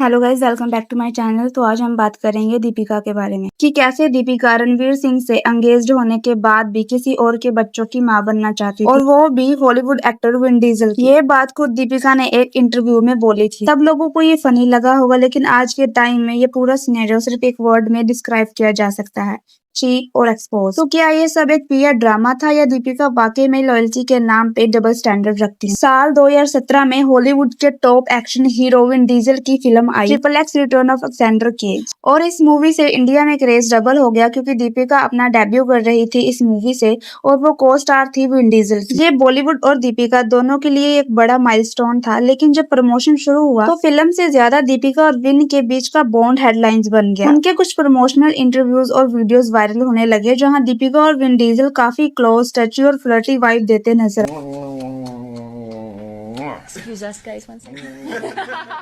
Hello guys, welcome back to my channel. तो आज हम बात करेंगे दीपिका के बारे में कि कैसे दीपिका रणवीर सिंह से एंगेज्ड होने के बाद भी किसी और के बच्चों की मां बनना चाहती थी, और वो भी हॉलीवुड एक्टर विन डीजल की। ये बात खुद दीपिका ने एक इंटरव्यू में बोली थी। सब लोगों को ये फनी लगा होगा, लेकिन आज के टाइम में ये पूरा सिनेरियो सिर्फ एक वर्ड में डिस्क्राइब किया जा सकता है, चीट और एक्सपोज। तो क्या ये सब एक पीआर ड्रामा था या दीपिका वाकई में लॉयल्टी के नाम पे डबल स्टैंडर्ड रखती है? साल 2017 में हॉलीवुड के top action hero Vin Diesel की film I triple X return of Alexander Cage, और इस मूवी से इंडिया में क्रेज डबल हो गया क्योंकि दीपिका अपना डेब्यू कर रही थी इस मूवी से, और वो को स्टार थी विन डीजल की। ये बॉलीवुड और दीपिका दोनों के लिए एक बड़ा माइलस्टोन था, लेकिन जब प्रमोशन शुरू हुआ तो फिल्म से ज्यादा दीपिका और विन के बीच का बॉन्ड हेडलाइंस बन गया। उनके कुछ प्रमोशनल इंटरव्यूज और वीडियोस वायरल होने लगे, जहां दीपिका और विन डीजल काफी क्लोज, टची और फ्लर्टी वाइब देते नजर।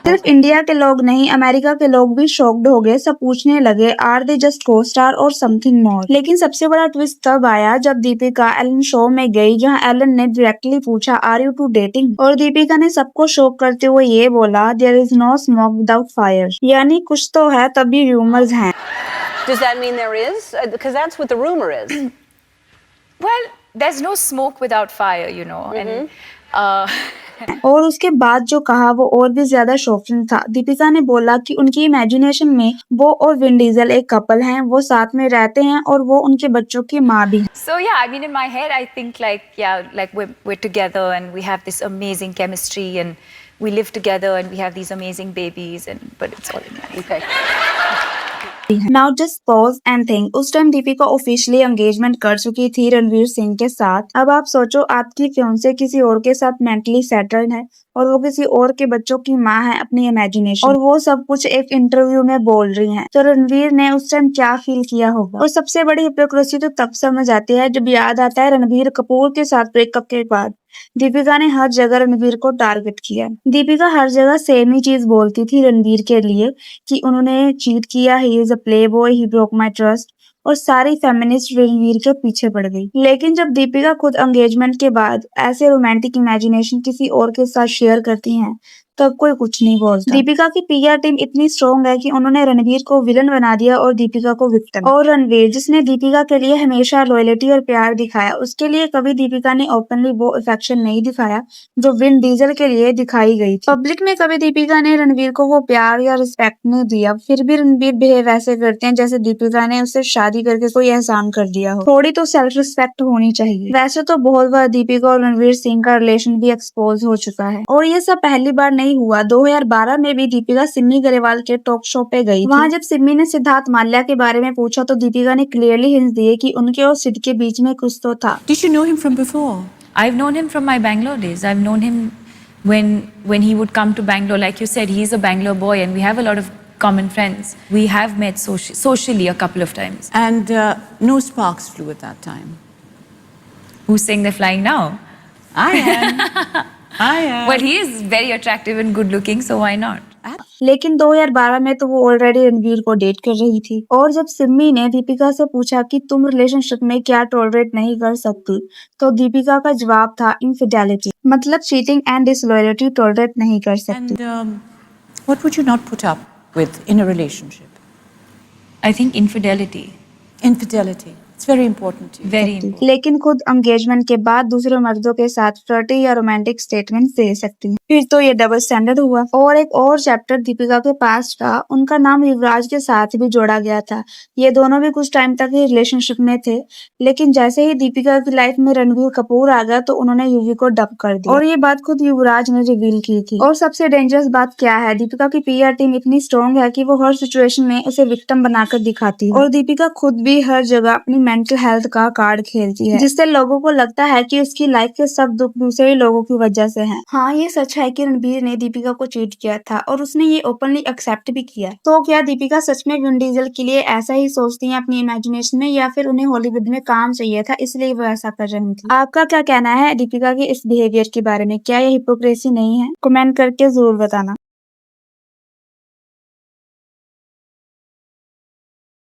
सिर्फ इंडिया के लोग नहीं, अमेरिका के लोग भी शॉक्ड हो गए। सब पूछने लगे, आर दे जस्ट को स्टार और समथिंग मोर? लेकिन सबसे बड़ा ट्विस्ट तब आया जब दीपिका एलन शो में गई, जहां एलन ने डायरेक्टली पूछा, आर यू टू डेटिंग? और दीपिका ने सबको शॉक करते हुए ये बोला, there is no smoke without fire, यानी कुछ तो है तभी रूमर्स हैं। Does that mean there is? Because that's what the rumor is. Well, there's no smoke without fire, you know. And और उसके बाद जो कहा वो और भी ज्यादा शॉकिंग था। दीपिका ने बोला कि उनकी इमेजिनेशन में वो और विन डीजल एक कपल हैं, वो साथ में रहते हैं और वो उनके बच्चों की माँ भी हैं। so yeah, I mean, in my head, I think like we're together and we have this amazing chemistry and we live together and we have these amazing babies, but it's all in my head. Okay. Now just pause and think, उस time Deepika officially engagement कर चुकी थी रणवीर सिंह के साथ। अब आप सोचो, आपकी फियांसे किसी और के साथ मेंटली सेटल्ड है और वो किसी और के बच्चों की माँ है अपनी इमेजिनेशन, और वो सब कुछ एक इंटरव्यू में बोल रही है। तो रणवीर ने उस टाइम क्या फील किया होगा? और सबसे बड़ी हिपोक्रेसी तो तब समझ आती है जब याद आता है रणबीर कपूर के साथ ब्रेकअप के बाद दीपिका ने हर जगह रणबीर को टारगेट किया। दीपिका हर जगह सेम ही चीज बोलती थी रणबीर के लिए कि उन्होंने चीट किया, he is a play boy, he broke my trust, और सारी फेमिनिस्ट रणवीर के पीछे पड़ गई। लेकिन जब दीपिका खुद एंगेजमेंट के बाद ऐसे रोमांटिक इमेजिनेशन किसी और के साथ शेयर करती हैं, तब कोई कुछ नहीं बोलता। दीपिका की पीआर टीम इतनी स्ट्रॉन्ग है कि उन्होंने रणवीर को विलन बना दिया और दीपिका को विक्टिम। और रणवीर, जिसने दीपिका के लिए हमेशा लॉयल्टी और प्यार दिखाया, उसके लिए कभी दीपिका ने ओपनली वो अफेक्शन नहीं दिखाया जो विन डीजल के लिए दिखाई गई थी। पब्लिक में कभी दीपिका ने रणवीर को वो प्यार या रिस्पेक्ट नहीं दिया। फिर भी रणवीर बिहेव ऐसे करते हैं जैसे दीपिका ने उससे शादी करके कोई एहसान कर दिया हो। थोड़ी तो सेल्फ रिस्पेक्ट होनी चाहिए। वैसे तो बहुत बार दीपिका और रणवीर सिंह का रिलेशन भी एक्सपोज हो चुका है, और ये सब पहली बार नहीं हुआ। 2012 में भी दीपिका सिमी ग्रेवाल के टॉक शो पे गई। वहाँ जब सिमी ने सिद्धार्थ माल्या के बारे में पूछा तो दीपिका ने क्लियरली हिंट दिए कि उनके और सिड के बीच में कुछ तो था। Did you know him from before? I've known him from my Bangalore days. I've known him when he would come to Bangalore. Like you said, he's a Bangalore boy, and we have a lot of common friends. We have met socially a couple of times. And no sparks flew at that time. Who's saying they're flying now? I am. I am. Well, he is very attractive and good looking, so why not? लेकिन 2012 में तो वो already Ranveer को date कर रही थी। और जब सिमी ने दीपिका से पूछा कि तुम रिलेशनशिप में क्या टॉलरेट नहीं कर सकती, तो दीपिका का जवाब था इनफिडेलिटी, मतलब चीटिंग एंड डिसलॉयल्टी टॉलरेट नहीं कर सकती। And what would you not put up with in a relationship? I think infidelity. Infidelity. It's very important to you. Very important. लेकिन खुद एंगेजमेंट के बाद दूसरे मर्दों के साथ फ्लर्टी या रोमांटिक स्टेटमेंट दे सकती हैं। फिर तो ये डबल स्टैंडर्ड हुआ। और एक और चैप्टर दीपिका के पास का, उनका नाम युवराज के साथ भी जोड़ा गया था। ये दोनों भी कुछ टाइम तक ही रिलेशनशिप में थे, लेकिन जैसे ही दीपिका की लाइफ में रणबीर कपूर आ गया तो उन्होंने युवी को डब कर दिया, और ये बात खुद युवराज ने रिवील की थी। और सबसे डेंजरस बात क्या है, दीपिका की पीआर टीम इतनी स्ट्रॉन्ग है कि वो हर सिचुएशन में उसे विक्टिम बनाकर दिखाती है, और दीपिका खुद भी हर जगह अपनी मेंटल हेल्थ का कार्ड खेलती है, जिससे लोगों को लगता है कि उसकी लाइफ के सब दुख दूसरे ही लोगों की वजह से हैं। हाँ, ये सच है कि रणबीर ने दीपिका को चीट किया था, और उसने ये ओपनली एक्सेप्ट भी किया। तो क्या दीपिका सच में विन डीजल के लिए ऐसा ही सोचती हैं अपनी इमेजिनेशन में, या फिर उन्हें हॉलीवुड में काम चाहिए था इसलिए वो ऐसा कर रही थी? आपका क्या कहना है दीपिका के इस बिहेवियर के बारे में? क्या ये हिपोक्रेसी नहीं है? कमेंट करके जरूर बताना।